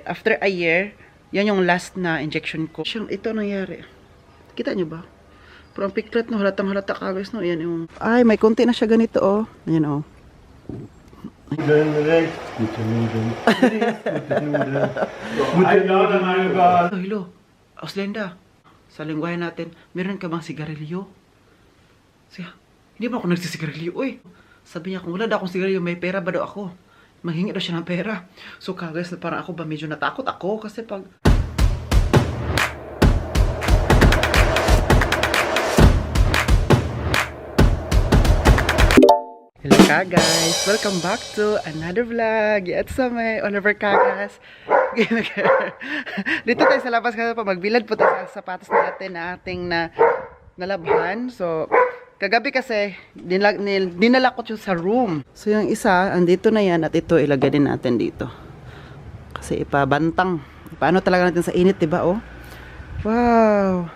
after a year, yan yung last na injection ko. Ito nangyari. Kita nyo ba? Pero ang piklat no, halatang halata ka guys no. Yan yung, ay may konti na siya ganito oh. Ayan oh. Oh, hello. Auslenda. Sa lingwahe natin, meron ka bang sigarilyo? Siya, hindi ba ako nagsisigarilyo? Uy, sabi niya, kung wala daw akong sigarilyo, may pera ba daw ako? Maghingi daw siya ng pera. So, guys, parang ako ba medyo natakot ako kasi pag... Hello guys! Welcome back to another vlog. It's may Oliver Kagas. Dito tayo sa labas kasi pa magbilad po tayo sa sapatos natin na ating nalabhan. So, kagabi kasi dinala ko siya sa room. So, yung isa, andito na yan at ito ilagay din natin dito. Kasi ipabantang. Paano talaga natin sa init, diba? Oh? Wow!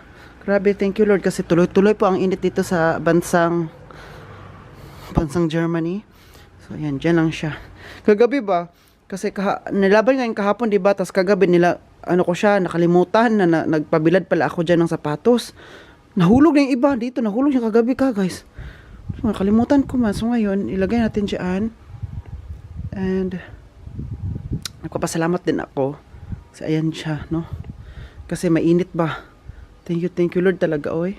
Grabe, thank you Lord kasi tuloy-tuloy po ang init dito sa bansang Germany. So, ayan, dyan lang siya. Kagabi ba? Kasi nilaban ngayon kahapon, diba? Tapos kagabi nila, nakalimutan na nagpabilad pala ako dyan ng sapatos. Nahulog na yung iba dito. Nahulog siya kagabi ka, guys. So, nakalimutan ko man. So, ngayon, ilagay natin dyan. And, nagpapasalamat din ako. Kasi ayan siya, no? Kasi mainit ba? Thank you Lord talaga, oy.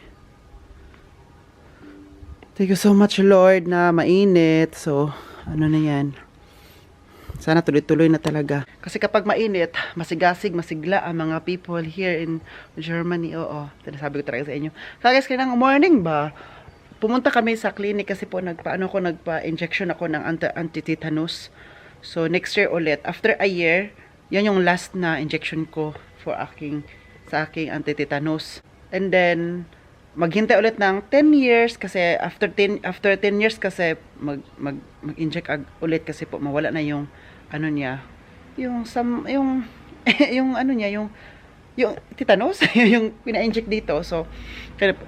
Thank you so much, Lord, na mainit. So, ano na yan. Sana tuloy-tuloy na talaga. Kasi kapag mainit, masigasig, masigla ang mga people here in Germany. Oo, sinasabi ko talaga sa inyo. Kaya guys, kailangan morning ba? Pumunta kami sa clinic kasi po nagpa-injection ako ng anti-tetanus. So, next year ulit. After a year, yan yung last na injection ko for sa aking anti-tetanus. And then, maghintay ulit ng 10 years kasi after 10 years kasi mag-inject ulit kasi po mawala na yung ano niya yung tetanus yung pina-inject dito. So kaya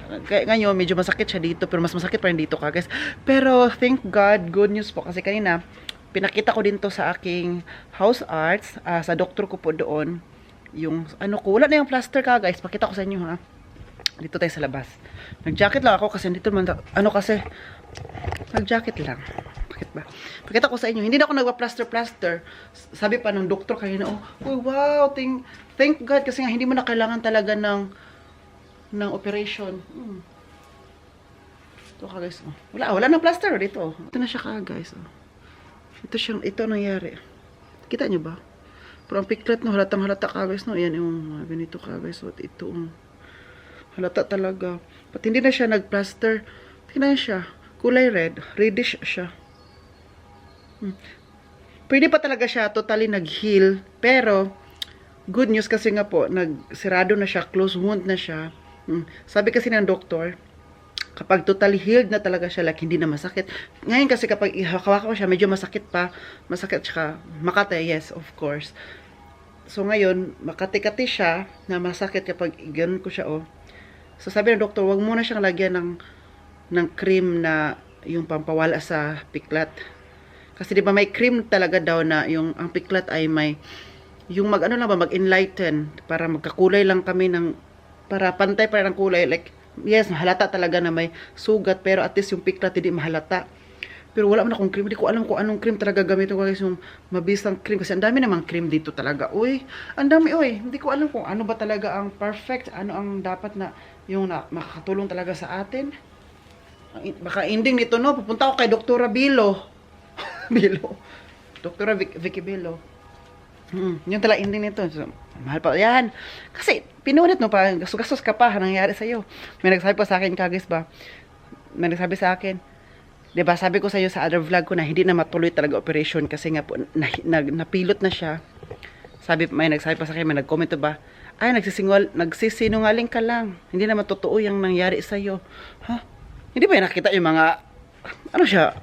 ngayon medyo masakit siya dito pero mas masakit pa rin dito guys. Pero thank God, good news po kasi kanina pinakita ko din to sa aking house arts, sa doktor ko po doon yung wala na yung plaster guys. Pakita ko sa inyo ha. Dito tayo sa labas. Nag-jacket lang ako kasi dito man nag-jacket lang. Bakit ba? Pakita ko sa inyo, hindi na ako nagpa-plaster. Sabi pa ng doktor kanina, oh wow, thank God kasi nga hindi mo na kailangan talaga ng operation. Ito ka guys. Oh. Wala nang plaster dito. Ito na siya guys. Oh. Ito nangyari. Kita niyo ba? Pero ang piklat no, halatang halata ka guys no. Yan yung ganito ka guys. So, ito halata talaga. Pati hindi na siya nag-plaster. Tingnan siya. Kulay red. Reddish siya. Pwede pa talaga siya totally nag-heal. Pero, good news kasi nga po, nagsirado na siya. Close wound na siya. Sabi kasi ng doktor, kapag totally healed na talaga siya, like hindi na masakit. Ngayon kasi kapag ihawak ko siya, medyo masakit pa. Masakit tsaka makate, yes, of course. So ngayon, makati-kati siya na masakit kapag ganun ko siya, oh. So sabi ng doktor, wag muna siyang lagyan ng cream na yung pampawala sa piklat. Kasi di ba may cream talaga daw na yung ang piklat ay may yung mag-enlighten para magkakulay lang kami para pantay pa rin ang kulay. Like, yes, mahalata talaga na may sugat pero at least yung piklat hindi mahalata. Pero wala man akong cream. Hindi ko alam kung anong cream talaga gamitin ko guys. Yung mabisang cream. Kasi ang dami namang cream dito talaga. Uy, ang dami uy. Hindi ko alam kung ano ba talaga ang perfect. Ano ang dapat na yung makakatulong talaga sa atin. Baka ending nito no. Pupunta ako kay Dr. Bilo. Dr. Vicky Bilo. Yung talaga ending nito. So, mahal pa. Yan. Kasi pinunit no pa. Gastos ka pa. Nangyari sa'yo. May nagsabi pa sa akin kagis ba? May nagsabi sa akin. Diba, sabi ko sa iyo sa other vlog ko na hindi na matuloy talaga operation kasi nga po napilot na siya. May nagsabi pa sa akin, may nag-comment ba? Ay, nagsisinungaling ka lang. Hindi naman totoo yung nangyari sa iyo. Ha? Hindi ba nakita yung mga ano siya?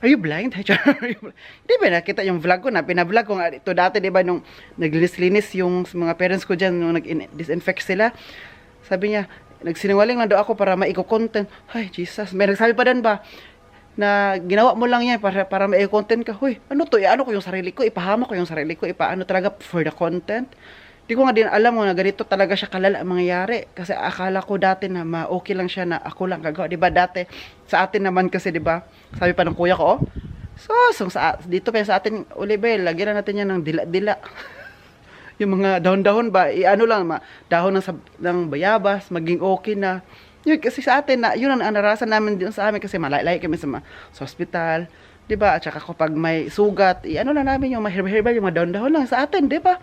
Are you blind? Hindi ba nakita yung vlog ko na pina-vlog ko nga ito dati, 'di ba nung naglinis-linis yung mga parents ko diyan nung nag-disinfect sila. Sabi niya, nagsinungaling lang daw ako para maiko-content. Ay, Jesus. May nagsabi pa din ba? na ginawa mo lang yan para may content ka. Huy, ano to? Ano ko yung sarili ko? Ipahama ko yung sarili ko. Ipaano talaga for the content. Di ko nga din alam mo na ganito talaga siya kalala ang mangyayari. Kasi akala ko dati na okay lang siya na ako lang gagawa. Di ba dati sa atin naman kasi, di ba? Sabi pa ng kuya ko, oh. Dito pa sa atin, Oliver, lagyan na natin yan ng dila-dila. Yung mga dahon-dahon ba, ano lang, dahon ng bayabas, maging okay na. Yun, kasi sa atin, yun ang narasan namin din sa amin kasi malay kami sa hospital, di ba? At saka kapag may sugat, ano na namin yung herbal, yung mga dahon-dahon lang sa atin, di ba?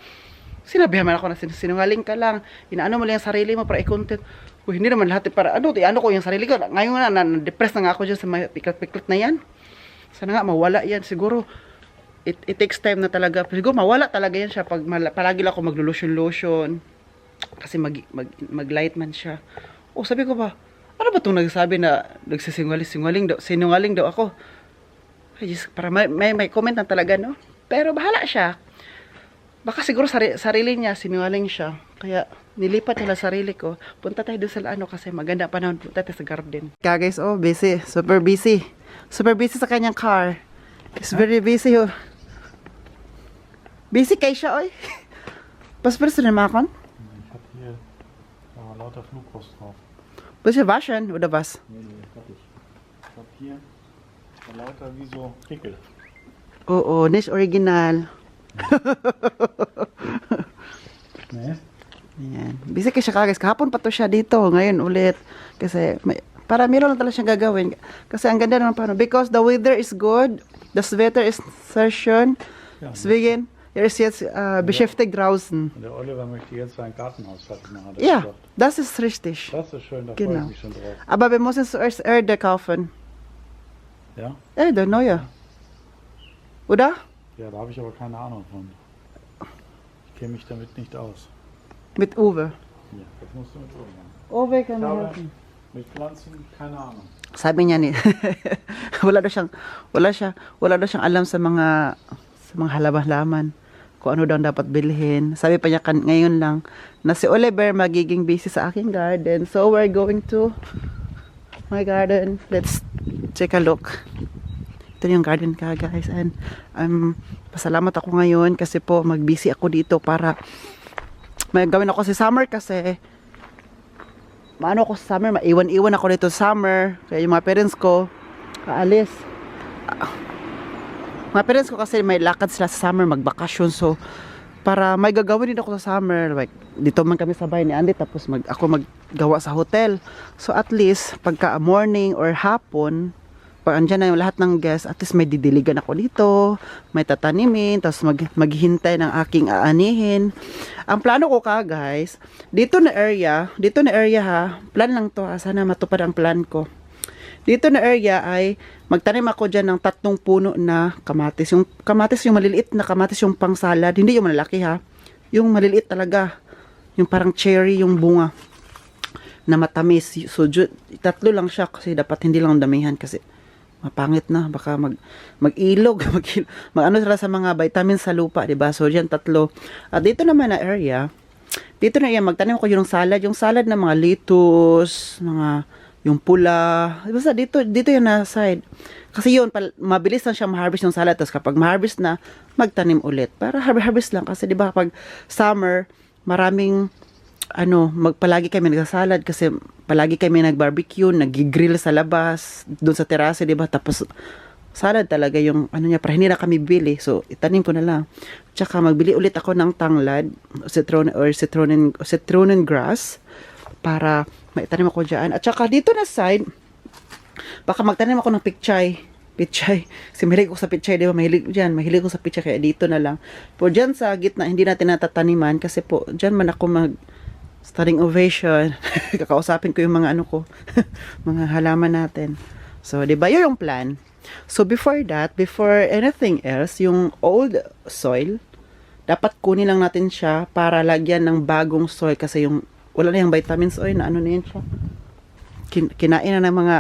Sinabihan man ako na sinungaling ka lang, inaano mo lang yung sarili mo para i-content. Uy, hindi naman lahat para ano ko yung sarili ko. Ngayon na-depress na nga ako dyan sa mga piklat-piklat na yan. Sana nga mawala yan siguro. It takes time na talaga. Siguro mawala talaga yan siya pag palagi lang ako maglo-lotion kasi mag-light man siya. Oh, sabi ko ba, ano ba itong nagsabi na sinungaling daw ako? Ay, just, para may comment na talaga, no? Pero bahala siya. Baka siguro sarili niya, sinungaling siya. Kaya nilipat nila sarili ko. Punta tayo doon sa kasi maganda panahon. Punta tayo sa garden. Kaya guys, oh, busy. Super busy. Super busy sa kanyang car. It's very busy, oh. Busy kayo siya, oy. Was willst du denn machen? Ich hab hier lauter Flugrost drauf. Willst du waschen oder was? Nee, hab ich. Ich hab hier lauter wie so Pickel. Oo, nicht original. Nee? Ayan. Busy kayo siya guys. Kahapon pa to siya dito. Ngayon ulit. Kasi para meron lang talaga siyang gagawin. Kasi ang ganda naman paano. Because the weather is good. The weather is session. Ja, Deswegen, ist jetzt beschäftigt draußen. der Oliver möchte jetzt sein Gartenhaus fertig machen. Ja, das ist richtig. Das ist schön, da Genau. freue ich mich schon drauf. Aber wir müssen zuerst Erde kaufen. Ja? Erde, neue. Oder? Ja, da habe ich aber keine Ahnung von. Ich kenne mich damit nicht aus. Mit Uwe. Ja, das musst du mit Uwe machen. Uwe kann Ich mir habe helfen. mit Pflanzen keine Ahnung. Sabi niya ni wala daw siyang alam sa mga halaman kung ano daw dapat bilhin. Sabi pa niya ngayon lang na si Oliver magiging busy sa aking garden. So we're going to my garden. Let's take a look. Ito yung garden ka guys. And pasalamat ako ngayon kasi po mag-busy ako dito para may gawin ako si summer kasi maano ako sa summer, maiwan-iwan ako dito sa summer. Kaya yung mga parents ko, aalis. Mga parents ko kasi may lakad sila sa summer, magbakasyon. So, para may gagawin din ako sa summer. Like, dito man kami sa bahay ni Andy, tapos ako maggawa sa hotel. So, at least, pagka morning or hapon, pag andyan na yung lahat ng guests, at least may didiligan ako dito, may tatanimin, tapos maghintay ng aking aanihin. Ang plano ko guys, dito na area ha, plan lang to ha, sana matupad ang plan ko. Dito na area ay magtanim ako dyan ng 3 puno na kamatis. Yung kamatis, yung maliliit na kamatis, yung pang salad, hindi yung malalaki ha, yung maliliit talaga, yung parang cherry yung bunga na matamis. So 3 lang siya kasi dapat hindi lang damihan kasi mapangit na, baka mag-ilog, mag-ano sila sa mga vitamins sa lupa, diba? So, dyan 3. At dito naman na area, magtanim ko yung salad na mga lettuce, yung pula, basta dito yung na side. Kasi yun, mabilis lang siya ma-harvest yung salad, tapos kapag ma-harvest na, magtanim ulit. Para harvest lang, kasi diba, kapag summer, maraming palagi kami nagsasalad kasi palagi kami nag-barbecue, nag-grill sa labas, doon sa terrace, di ba? Tapos salad talaga yung niya, para hindi na kami bili. So, itanim ko na lang. Tsaka magbili ulit ako ng tanglad, citronine grass para maitanim ako diyan. At tsaka dito na side, baka magtanim ako ng pichay. Kasi mahilig ko sa pichay, di ba? Mahilig ko sa pichay, kaya dito na lang. Po dyan sa gitna, hindi natin natataniman kasi po, dyan man ako standing ovation. Kakausapin ko yung mga mga halaman natin. So, di ba? Yun yung plan. So, before anything else, yung old soil, dapat kunin lang natin siya para lagyan ng bagong soil kasi wala na yung vitamins oil na na yan siya. Kinain na ng mga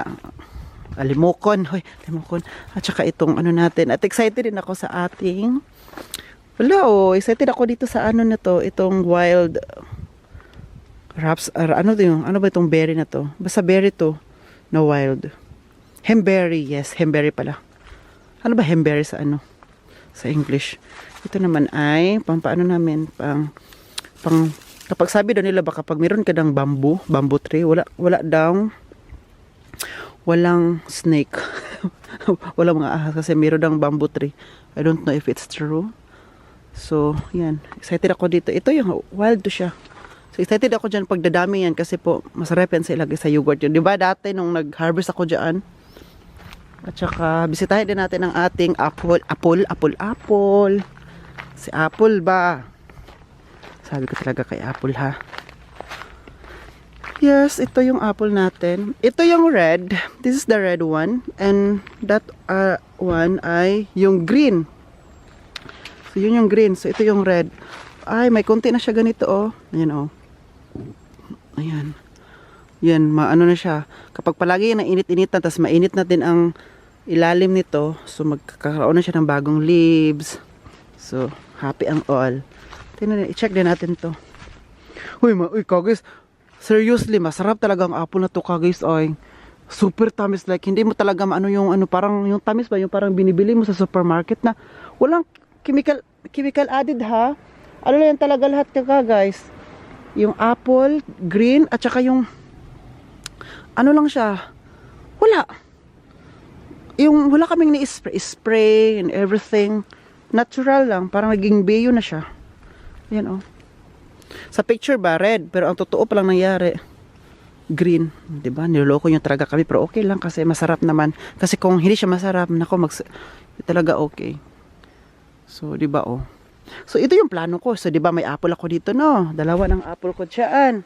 limokon. At saka itong natin. At excited din ako sa ating excited ako dito sa na to, itong wild wraps, ano ba itong berry na to? Basta berry to, na wild. Hemberry, yes, hemberry pala. Ano ba hemberry sa ano? Sa English. Ito naman ay paano namin pang kapag sabi daw nila ba kapag meron ka ng bamboo tree, wala daw walang snake. Walang mga ahas kasi meron daw bamboo tree. I don't know if it's true. So, yan. Excited ako dito. Ito yung wild to siya. So, excited ako dyan pagdadami yan kasi po masarap yan sa ilagay sa yogurt yun. Diba dati nung nag-harvest ako dyan, at saka, bisitahin din natin ang ating apple. Si Apple ba? Sabi ko talaga kay Apple ha. Yes, ito yung apple natin. Ito yung red. This is the red one. And that one ay yung green. So, yun yung green. So, ito yung red. Ay, may konti na siya ganito oh. Ayan oh. Ayan. Yan, maano na siya. Kapag palagi na init-init na, tapos mainit na din ang ilalim nito, so magkakaroon na siya ng bagong leaves. So, happy ang all. Tingnan, i-check din natin to. Uy, kagis. Seriously, masarap talaga ang apple na to, kagis. Ay, super tamis. Like, hindi mo talaga maano yung, parang yung tamis ba, yung parang binibili mo sa supermarket na walang chemical added ha. Ano lang yan talaga lahat ka, guys. Yung apple, green, at saka yung, ano lang siya, wala. Yung wala kaming ni-spray and everything. Natural lang. Parang naging bio na siya. Ayan oh. Sa picture ba, red. Pero ang totoo palang nangyari, green. Diba? Niloloko nyo talaga kami. Pero okay lang kasi masarap naman. Kasi kung hindi siya masarap, nako, talaga okay. So, diba oh. So, ito yung plano ko. So, diba may apple ako dito, no? Dalawa ng apple ko. Diyan.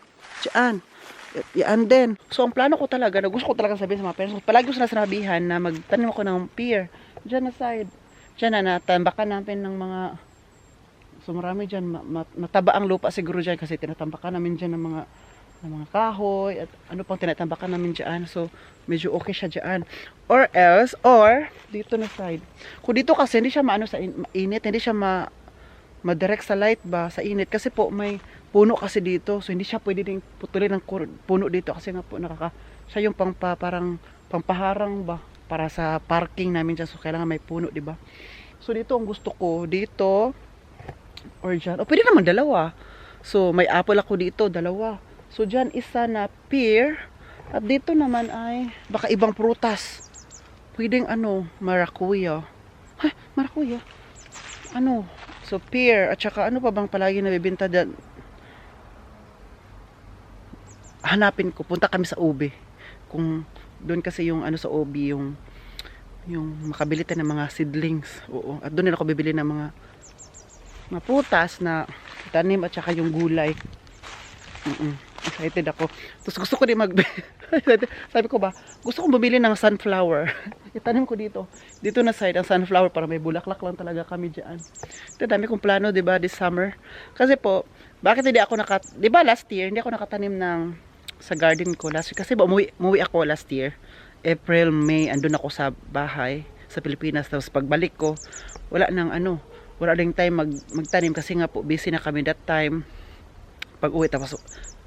Yan din. So, ang plano ko talaga, na gusto ko talaga sabihin sa mga parents, palagi ko sinasabihan na magtanim ako ng pear. Diyan na side. Diyan na natambakan namin ng mga, so marami dyan, mataba ang lupa siguro dyan kasi tinatambakan namin dyan ng mga kahoy at ano pang tinatambakan namin dyan. So, medyo okay siya dyan. Or dito na side. Kung dito kasi hindi siya maano sa init, hindi siya ma-direct sa light ba, sa init. Kasi po may puno kasi dito. So, hindi siya pwede ding putulin ng puno dito. Kasi nga po, siya yung parang pampaharang ba, para sa parking namin dyan. So, kailangan may puno, di ba? So, dito ang gusto ko. Dito, or dyan. O, pwede naman dalawa. So, may apple ako dito, dalawa. So, dyan isa na pear. At dito naman ay, baka ibang prutas. Pwedeng maracuya. Maracuya. So, pear. At saka, ano pa bang palagi nabibinta dyan? Hanapin ko, punta kami sa ube. Kung doon kasi yung sa ube, yung makabili tayo ng mga seedlings. Oo. At doon din ako bibili ng mga prutas na tanim at saka yung gulay. Excited ako. Tapos gusto ko din sabi ko ba, gusto kong bumili ng sunflower. Itanim ko dito. Dito na side ang sunflower para may bulaklak lang talaga kami diyan. Ito dami kong plano, 'di ba, this summer. Kasi po, bakit hindi ako 'di ba last year hindi ako nakatanim sa garden ko last year kasi umuwi ako last year. April, May, andun ako sa bahay sa Pilipinas. Tapos pagbalik ko, wala ding time magtanim kasi nga po busy na kami that time. Pag-uwi tapos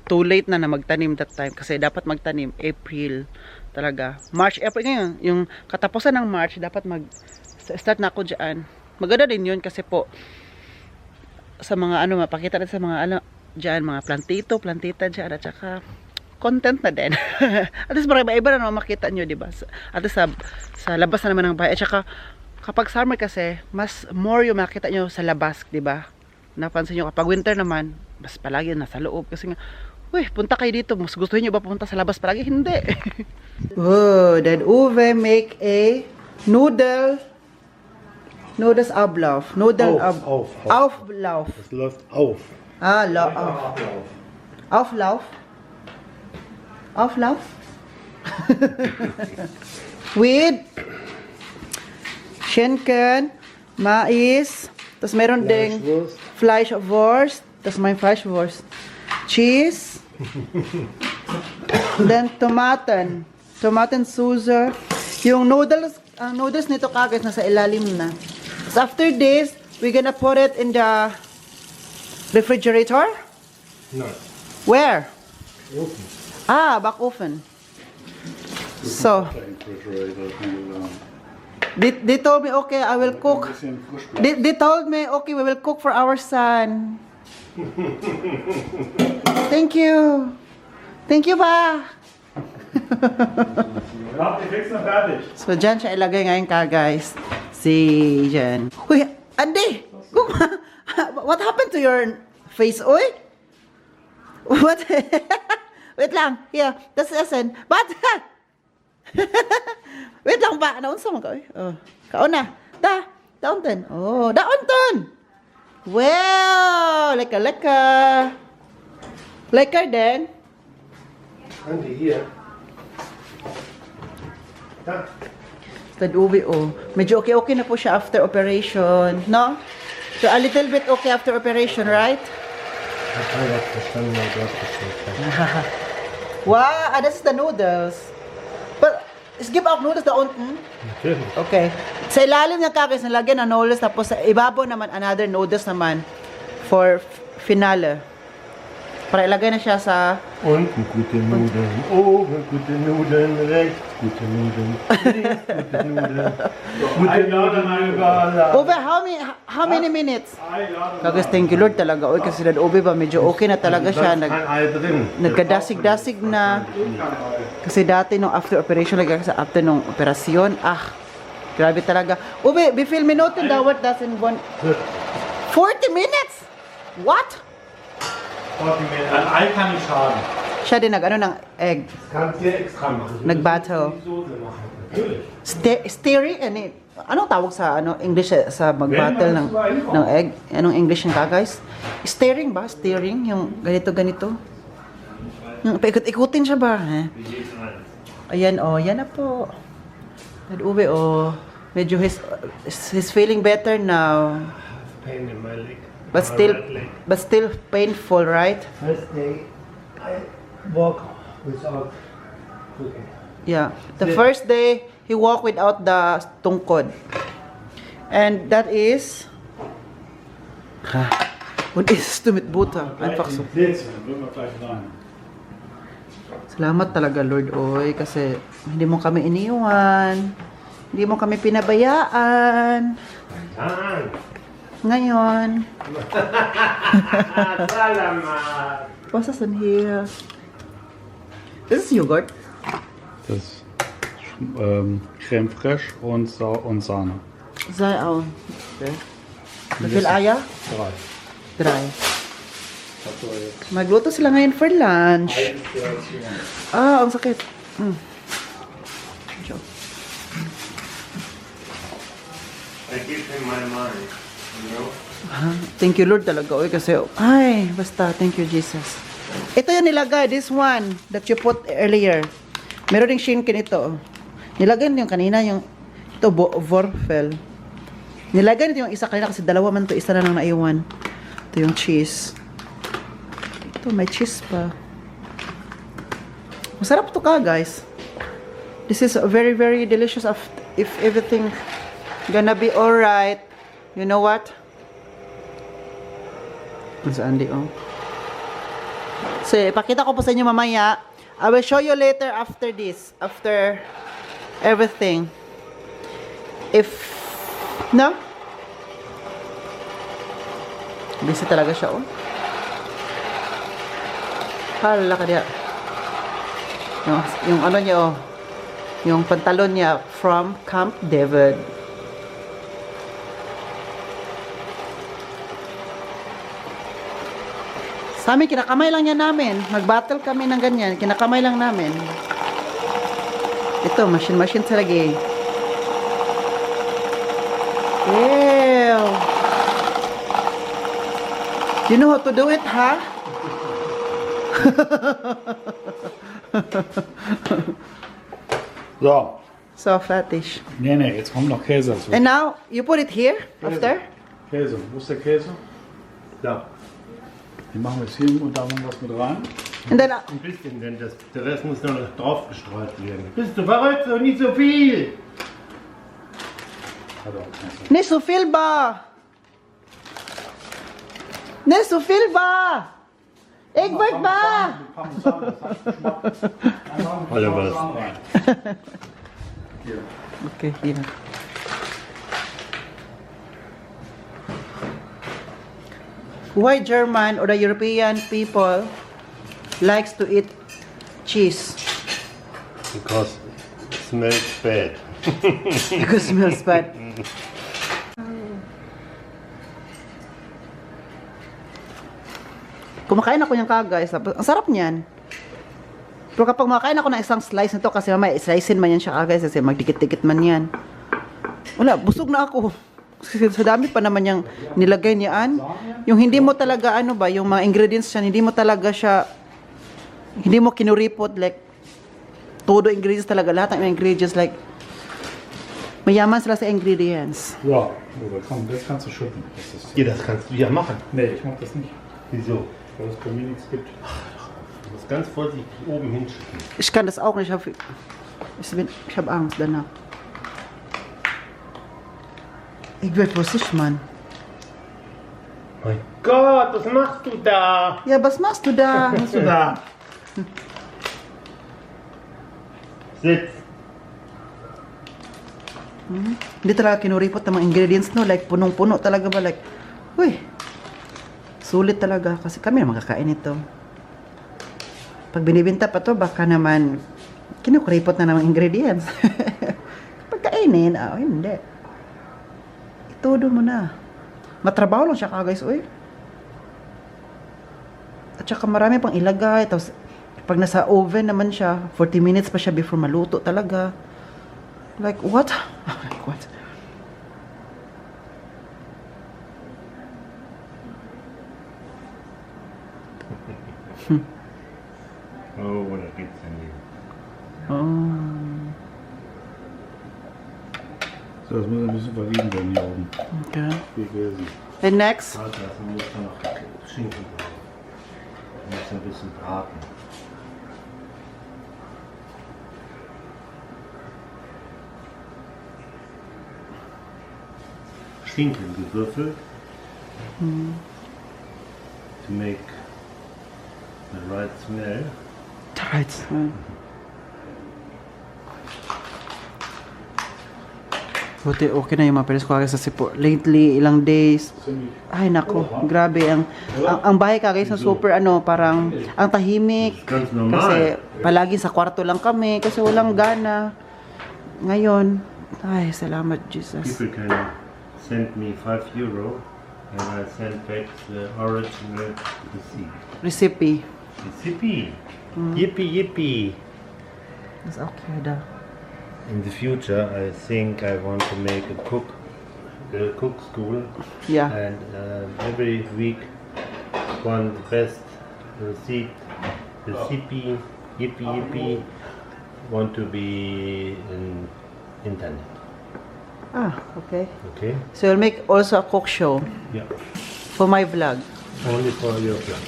too late na magtanim that time kasi dapat magtanim April talaga. March, April ngayon, yung katapusan ng March dapat start na ako diyan. Maganda din 'yun kasi po sa mga mapakita rin sa mga diyan, mga plantita diyan at saka content na din. At least iba na makita nyo, diba? At least sa labas na naman ng bahay. At saka, kapag summer kasi, mas more yung makita nyo sa labas, diba? Napansin nyo, kapag winter naman, mas palagi nasa loob. Kasi nga, punta kayo dito. Mas gusto nyo ba pumunta sa labas palagi? Hindi. Oh, then Uwe make a noodles Ablauf. Auflauf. Es läuft auf. Auflauf. Auflauf. With Schinken, Mais, tas meron ding Fleischwurst, tas may Fleischwurst, cheese, then Tomatensauce. Yung noodles nito kagad nasa ilalim na. So after this, we're gonna put it in the refrigerator? No. Where? Ofen. Backofen. So, they told me, okay, I will cook. They told me, okay, we will cook for our son. Thank you. Thank you ba? So, dyan siya ilagay ngayon ka, guys. Si Jen. Uy, Andy! What happened to your face, oy? What? Wait lang. Here, das Essen. What? Wait lang ba? Naunsa mo ka, oy? Oh. Kauna. Daunten. Oh, daunten! Wow! Lekker, lekker. Lekker din. Andy, hier. Da. Tad uwi, oh. Medyo okay na po siya after operation, no? So, a little bit okay after operation, right? Ich habe das verstanden, weil du hast verstanden. Wow, das ist the noodles. But, es gibt auch Noodles da unten? Natürlich. Okay. Sa ilalim ng kakis, nalagyan ng noodles, tapos sa ibabaw naman, another noodles naman for finale. Para ilagay na siya sa... Unten gute Nudeln, oben gute Nudeln, rechts gute Nudeln, links gute Nudeln. Gute Nudeln überall. Ove, how many minutes? Kagas, thank you Lord talaga. Oy, kasi Dad Ove ba, medyo okay na talaga siya. Kein Ei drin. Nagkadasig-dasig na. Kasi dati nung after operation, lagi sa after nung operasyon, grabe talaga. Ove, befil minutin daw, what doesn't want... 40 minutes? What? Ein Ei kann nicht schaden. Siya din nag-ano ng egg. Kannst du extra machen. Nag-battle. Die Soße machen. Natürlich. Steering, anong tawag sa English sa mag-battle ng egg? Anong English yung ka, guys? Steering ba? Steering? Yung ganito. Yung paikot-ikutin siya ba? Ayan, oh. Yan na po. Dad Uwe, oh. Medyo he's feeling better now. Pain in my leg. But still painful, right? First day, I walk without cooking. Yeah. The first day, he walked without the tungkod. And that is... Und ist du mit Butter? Einfach so. Würden wir gleich rein. Salamat talaga, Lord, oy. Kasi hindi mo kami iniwan. Hindi mo kami pinabayaan. Ngayon. Salamat. What's this in here? This is yogurt. Das ist Creme fraiche und Sahne. Sei auch. Okay. Wie viel Eier? 3. 3. Magluto sila ngayon for lunch. Ang sakit. I give him my money, you know? Thank you Lord talaga. Oy, kasi, basta. Thank you Jesus. Ito yung nilagay. This one that you put earlier. Meron ding shinken ito. Nilagay nito yung kanina. Ito, Vorfel. Nilagay nito yung isa kanina kasi dalawa man to. Isa na lang naiwan. Ito yung cheese. Ito, may cheese pa. Masarap to ka, guys. This is very, very delicious if everything gonna be alright. You know what? Sa Andy, oh. So, ipakita ko po sa inyo mamaya. I will show you later after this. After everything. No? Busy talaga siya, oh. Hala ka diya. Yung ano niya, oh. Yung pantalon niya from Camp David. Sa amin, kinakamay lang yan namin. Mag-battle kami ng ganyan. Kinakamay lang namin. Ito, machine sa lagi. Ew. You know how to do it, ha? So. So fetish. Nee, jetzt kommt noch Käse dazu. And now, you put it here, after? Käse. Wo ist der Käse? Da. Den machen wir jetzt hier und da machen wir was mit rein. And then, Ein bisschen, denn der Rest muss noch drauf gestreut werden. Bist du verrückt? Doch nicht so viel! nicht so viel ba? Nicht so viel ba? Egbert ba? Oder was? Okay, here. Why German or the European people likes to eat cheese? Because it smells bad. Because smells bad. Kumakain ako niyang guys. Ang sarap niyan. Pero kapag makain ako ng isang slice nito, kasi mamaya slicein man yan siya guys, kasi magdikit-dikit man yan. Wala, busog na ako. Sa dami pa naman yung nilagay niyaan. Yung hindi mo talaga, ano ba, yung mga ingredients siya, hindi mo talaga siya, hindi mo kinuripot, like, todo ingredients talaga, lahat ng ingredients, like, mayaman sila sa ingredients. Ja, oder komm, das kannst du schütten. Das ist, Ja, das kannst du ja machen. nee, ich mach das nicht, Wieso? weil es bei mir nichts gibt. Du musst ganz vorsichtig oben hinschicken. Ich kann das auch nicht, ich hab Angst danach. Ich werd lustig, Mann. Mein Gott, was machst du da? Ja, was machst du da? Was du da? Sitz. Hindi talaga kinuripot ng mga ingredients, no? Like, punong-puno talaga ba? Like, uy, sulit talaga. Kasi kami na makakain ito. Pag binibinta pa to, baka naman, kinukuripot na ng ingredients. Pagkainin, hindi. Itudo mo na. Matrabaho lang siya guys, uy. At saka marami pang ilagay. Tapos, pag nasa oven naman siya, 40 minutes pa siya before maluto talaga. Like, what? Like, what? Oh, da geht's ja nicht. Oh. So, das muss ein bisschen verrieben werden hier oben. Okay. Viel Käse. And next? Warte, also muss da noch Schinken drauf. Du musst ein bisschen braten. Schinken gewürfelt. To make the right smell. Right. Buti okay na yung mga parents ko kasi po lately ilang days ay nako grabe ang bahay guys na super ano parang ang tahimik Ganz normal. kasi palagi sa kwarto lang kami kasi walang gana ngayon ay salamat Jesus People can send me €5 and I send back the original receipt. recipe Recipe. Yippee yippee. is okay da In the future, I think I want to make a cook school, yeah and every week one the best recipe, yippee yippee, want to be in internet. okay Okay? so you'll make also a cook show Yeah. for my vlog Only for your vlog.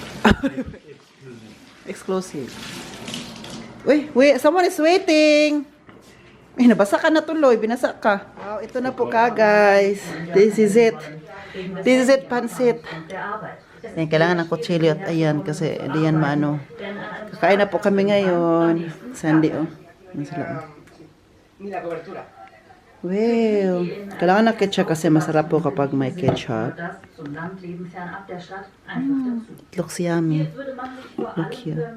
exclusive wait someone is waiting. Eh, nabasa ka na tuloy. Binasa ka. Wow, ito na po ka, guys. This is it. This is it, pansit. Ayan, kailangan ng kutsilyo at ayan, kasi di yan maano. Kakain na po kami ngayon. Sandy, oh. Ayan sila, oh. Well, kailangan ng ketchup kasi masarap po kapag may ketchup. It looks yummy. Look here.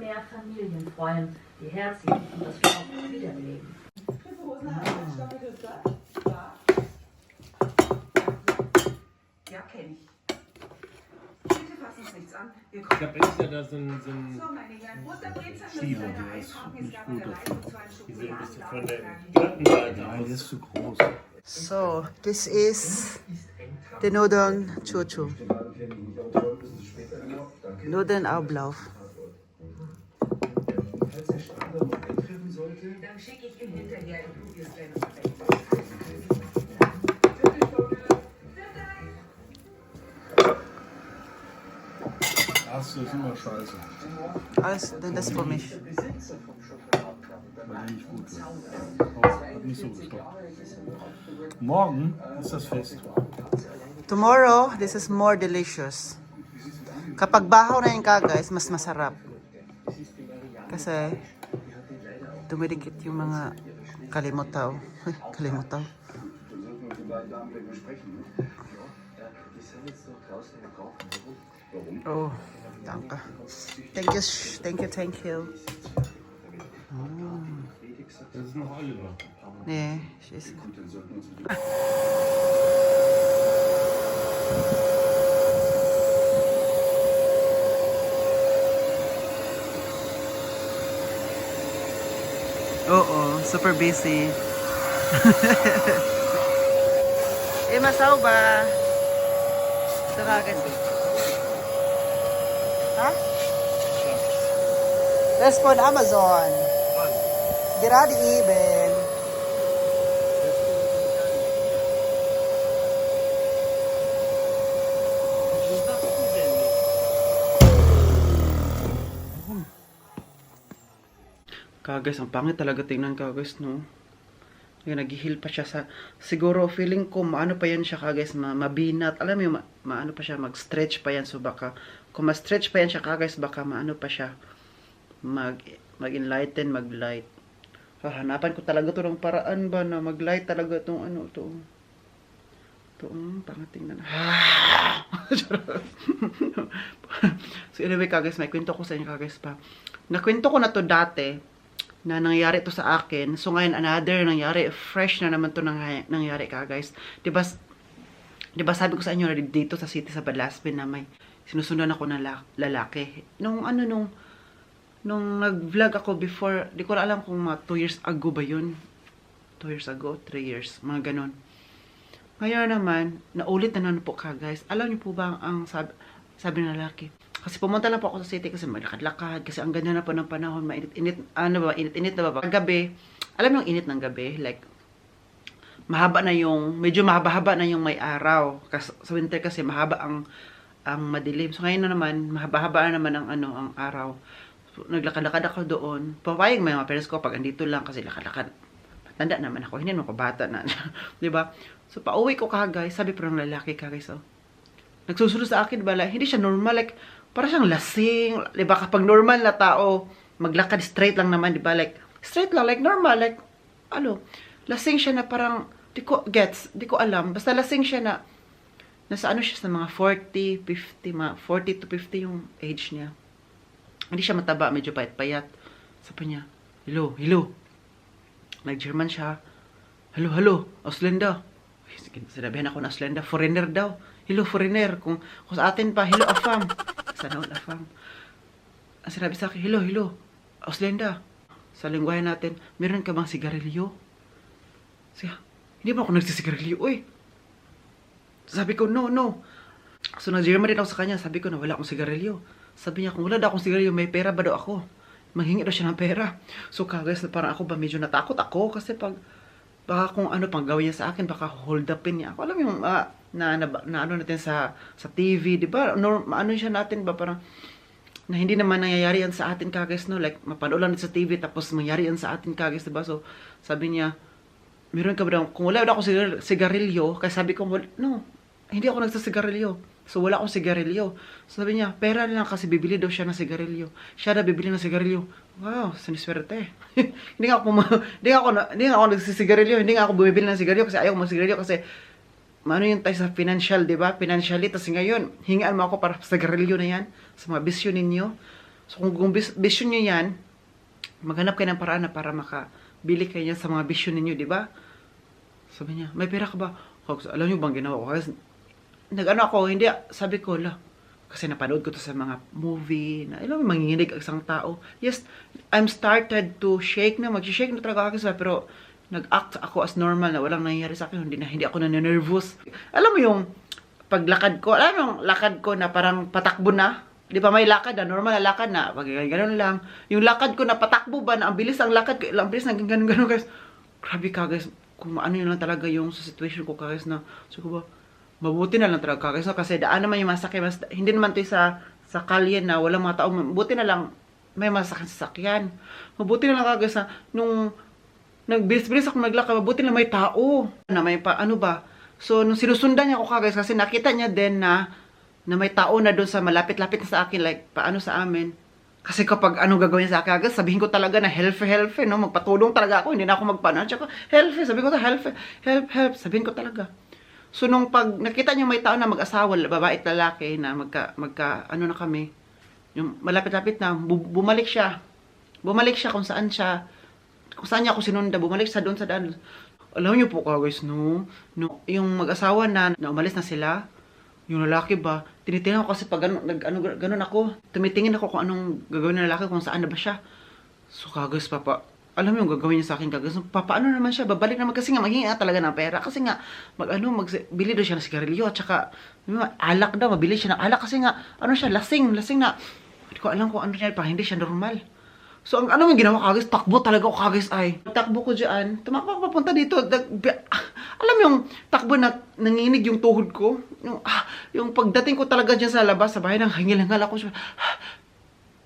Ja, kenne ich. Bitte fassen Sie nichts an. Wir Ich habe extra da so ein So, meine Herren, Butterbrezel müssen Schieber, wir der ist einpacken. Es nicht gab gut eine dafür. Reihe von die sind ein bisschen von Schokoladen. der glatten Seite Nein, aus. der ist zu groß. So, this is the Nudeln Chuchu. Nudeln Auflauf. Dann schicke ich ihn hinterher in Kugelstein. Das ist immer scheiße, Alles, das ist für mich. weil der nicht gut wird. Hat nicht so gestoppt. Morgen ist das Fest. Tomorrow, this is more delicious. Kapag bahaw na yun ka guys, mas masarap. Kasi, dumidikit yung mga kalimutaw. Ay, kalimutaw. Oh, danke. Thank you, thank you, thank you. Das ist noch Oliver. Nee, she's... Oo, super busy. Masaw ba? Ito ka kasi. Ha? Respond Amazon. Gerade eben. Kaguys, ang pangit talaga tingnan kaguys, no? Yung nag-heal pa siya sa... Siguro, feeling ko, maano pa yan siya kaguys, mabinat. Alam mo yung, maano pa siya, mag-stretch pa yan. So, baka, kung ma-stretch pa yan siya kaguys, baka maano pa siya, mag-enlighten, mag-light. So, hanapan ko talaga to ng paraan ba na mag-light talaga itong ano, to. Ito, pangit tingnan. So, anyway kaguys, may kwento ko sa inyo kaguys pa. Nakwento ko na to dati, na nangyari to sa akin. So ngayon another nangyari, fresh na naman to nangyari ka guys. 'Di ba sabi ko sa inyo na dito sa city sa Balasbin na may sinusundan ako ng lalaki. Nung nag-vlog ako before, di ko na alam kung 2 years ago ba 'yun. 2 years ago, 3 years, mga ganon. Ngayon naman, naulit na naman po ka guys. Alam niyo po ba ang sabi ng lalaki? Kasi pumunta lang po ako sa city kasi may lakad-lakad. Kasi ang ganda na po ng panahon. Mainit-init. Ano ba? Init-init na ba? Gabi. Alam yung init ng gabi? Like, mahaba na yung, medyo mahaba-haba na yung may araw. Kasi, sa winter kasi mahaba ang madilim. So ngayon na naman, mahaba-haba na naman ang araw. So, naglakad-lakad ako doon. Papayag may mga parents ko pag andito lang kasi lakad-lakad. Tanda naman ako. Hindi naman ko bata na. Diba? So pauwi ko guys. Sabi po ng lalaki guys. Oh. Nagsusunod sa akin, diba? Like, hindi siya normal. Like, para siyang lasing. Diba? Kapag normal na tao, maglakad straight lang naman, diba? Like, straight lang, like normal. Like, lasing siya na parang, di ko alam. Basta lasing siya na, nasa ano siya sa mga 40, 50, mga 40 to 50 yung age niya. Hindi siya mataba, medyo payat-payat. Sabi niya, hello. Nag-German siya. Hello, Auslanda. Sinabihan ako na Auslanda, foreigner daw. Hello, foreigner. Kung sa atin pa, hello, afam. Sana all afam. Ang sinabi sa akin, hello, Auslanda. Sa lingwahe natin, meron ka bang sigarilyo? Siya, hindi mo ako nagsisigarilyo, uy. Sabi ko, no. So, nag-German din ako sa kanya. Sabi ko na wala akong sigarilyo. Sabi niya, kung wala daw akong sigarilyo, may pera ba daw ako? Manghingi daw siya ng pera. So, guys, parang ako ba, medyo natakot ako. Kasi baka kung ano pang gawin niya sa akin, baka hold upin niya ako. Alam mo yung, na ano natin sa TV, di ba? Ano siya natin ba, parang, na hindi naman nangyayari yan sa atin, guys, no? Like, mapanood lang sa TV, tapos mangyari yan sa atin, guys, di ba? So, sabi niya, meron ka ba daw, kung wala daw ako sigarilyo, kaya sabi ko, no, hindi ako nagsasigarilyo. So, wala akong sigarilyo. So, sabi niya, pera lang kasi bibili daw siya ng sigarilyo. Siya na bibili ng sigarilyo. Wow, siniswerte. Hindi nga ako nagsisigarilyo. Hindi nga ako bumibili ng sigarilyo kasi ayaw mo sigarilyo kasi maano yun tayo sa financial, di ba? Financially, tapos ngayon, hingaan mo ako para sa sigarilyo na yan, sa mga bisyo ninyo. So, kung bisyo nyo yan, maghanap kayo ng paraan na para makabili kayo yan sa mga bisyo ninyo, di ba? Sabi niya, may pera ka ba? Alam nyo bang ginawa ko? Kasi, nag-ano ako, hindi, sabi ko, kasi napanood ko to sa mga movie, na alam mo, manginginig ang isang tao. Yes, I'm started to shake na, mag-shake na talaga ako sa, pero nag-act ako as normal na walang nangyayari sa akin, hindi ako na-nervous. Alam mo yung paglakad ko, alam mo yung lakad ko na parang patakbo na, di ba may lakad na, normal na lakad na, pag gano'n lang, yung lakad ko na patakbo ba, na ang bilis ang lakad ko, ang bilis na gano'n guys, grabe ka guys, kung ano yun lang talaga yung sa situation ko guys na, so ko ba, mabuti na lang talaga guys, no? Kasi daan naman yung masakyan, hindi naman ito sa kalye na walang mga tao, mabuti na lang may masakyan sa sakyan. Mabuti na lang guys na nung nagbilis-bilis ako naglakad, mabuti na may tao na may ano ba. So nung sinusundan niya ako guys kasi nakita niya din na na may tao na doon sa malapit-lapit na sa akin, like, paano sa amin. Kasi kapag ano gagawin sa akin, agad, sabihin ko talaga na help, no? Magpatulong talaga ako, hindi na ako magpano. Tsaka, help, sabihin ko help, sabihin ko talaga. So, nung pag nakita niyo may tao na mag-asawa, babae at lalaki, na ano na kami, yung malapit-lapit na, bumalik siya. Bumalik siya kung saan niya ako sinunda, bumalik siya doon sa daan. Alam niyo po guys, no, yung mag-asawa na umalis na sila, yung lalaki ba, tinitingnan ko kasi pag ganun ako, tumitingin ako kung anong gagawin ng lalaki, kung saan na ba siya. So kagos alam mo yung gagawin niya sa akin kagos, paano naman siya, babalik naman kasi nga maghingi talaga ng pera, kasi nga, bili daw siya ng sigarilyo, at saka, alak daw, mabili siya ng alak, kasi nga, ano siya, lasing na, hindi ko alam kung ano niya, parang hindi siya normal. So, ano yung ginawa kagis? Takbo talaga ako kagis ay. Takbo ko dyan. Tumakbo ako papunta dito. Alam mo yung takbo na nanginig yung tuhod ko? Yung pagdating ko talaga dyan sa labas, sa bahay, nang hingal-hingal ako.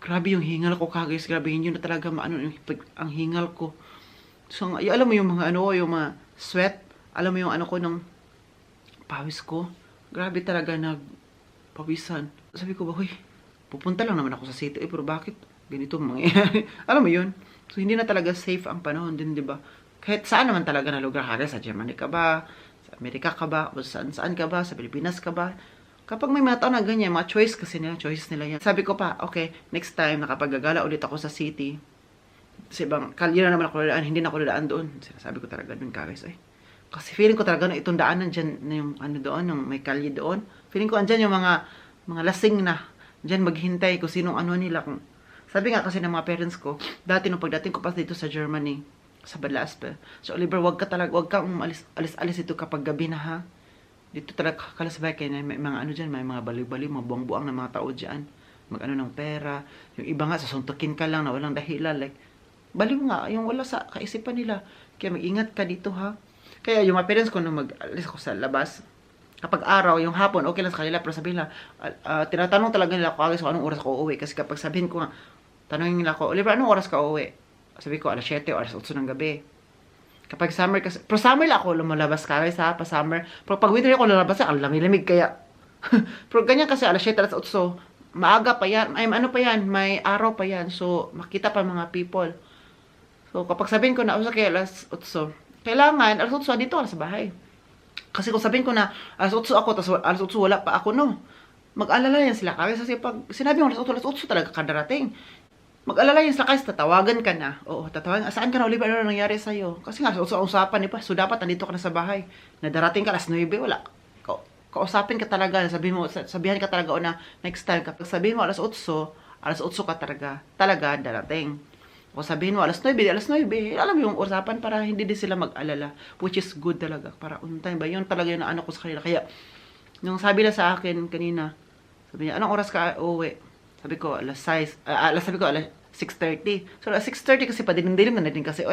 Grabe yung hingal ko kagis. Grabe yun na talaga ang hingal ko. So, alam mo yung mga yung mga sweat. Alam mo yung ko ng pawis ko. Grabe talaga nagpawisan. Sabi ko ba, pupunta lang naman ako sa city. Pero bakit? Ganito mangyayari. Alam mo yun? So, hindi na talaga safe ang panahon din, di ba? Kahit saan naman talaga na lugar, sa Germany ka ba, sa Amerika ka ba, o saan ka ba, sa Pilipinas ka ba. Kapag may mga tao na ganyan, mga choices nila yan. Sabi ko pa, okay, next time, nakapag-gagala ulit ako sa city, sa ibang kalye na naman ako dadaan, hindi na ako dadaan doon. Sabi ko talaga doon, guys, kasi feeling ko talaga na itong daanan dyan, na yung doon, yung may kalye doon. Feeling ko andyan yung mga lasing na, dyan maghintay kung sinong nila, kung sabi nga kasi ng mga parents ko, dati nung pagdating ko pa dito sa Germany, sa Badlaspe. So, Oliver, wag kang alis dito kapag gabi na, ha? Dito talaga kalasabay kayo na may mga dyan, may mga baliw-baliw, mga buwang-buwang na mga tao dyan. Ng pera. Yung iba nga, sasuntukin ka lang na walang dahilan. Like, baliw nga, yung wala sa kaisipan nila. Kaya mag-ingat ka dito, ha? Kaya yung mga parents ko, nung mag-alis ako sa labas, kapag araw, yung hapon, okay lang sa kanila, pero sabihin nila, tinatanong talaga nila ako, anong oras ako uuwi. Kasi kapag sabihin ko nga, tanongin nila ako, Oliver, anong oras ka uuwi? Sabi ko, alas 7 o alas 8 ng gabi. Kapag summer kasi, pero summer lang ako lumalabas guys ha, pa summer. Pero pag winter ako lumalabas, ang lamig-lamig kaya. Pero ganyan kasi, alas 7, alas 8, maaga pa yan, may araw pa yan. So, makita pa mga people. So, kapag sabihin ko na, kaya alas 8, kailangan, alas 8, dito ka sa bahay. Kasi kung sabihin ko na, alas 8 ako, tapos alas 8 wala pa ako, no. Mag-alala yan sila. Kasi pag sinabi mo, alas 8 talaga kadarating. Mag-alala yan sila kasi tatawagan ka na. Oo, tatawagan. Saan ka na, Oliver? Ano nangyari sa'yo? Kasi nga, usapan niyo pa. So, dapat nandito ka na sa bahay. Nadarating ka, alas 9, wala. Kausapin ka talaga. Sabihan ka talaga, na next time. Kapag sabihin mo, alas 8 ka talaga darating. O sabihin mo, alas 9, alam mo yung usapan para hindi din sila mag-alala. Which is good talaga. Para on time ba? Yun talaga yung ko sa kanila. Kaya, nung sabi na sa akin kanina, sabi niya, anong oras ka uuwi? Sabi ko, alas 6:30. So, alas 6:30 kasi padilim-dilim na din kasi,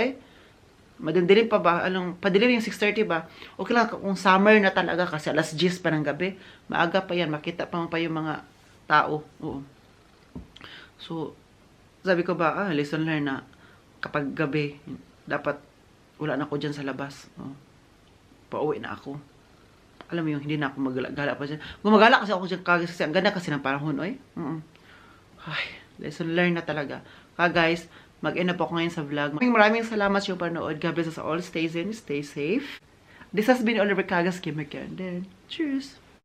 madilim pa ba? Padilim yung 6:30 ba? Okay lang kung summer na talaga kasi alas 10 pa ng gabi. Maaga pa yan, makita pa yung mga tao. Oo. So, sabi ko ba, lesson learned na kapag gabi, dapat wala na ako dyan sa labas. Pauwi na ako. Alam mo yung hindi na ako magala pa dyan. Gumagala kasi ako dyan kasi ang ganda kasi ng panahon, Ay, lesson learned na talaga. Guys, mag-end up ako ngayon sa vlog. Maraming salamat sa yung panood. God bless us all. Stay safe. This has been Oliver Cagas Kim again. Then, cheers!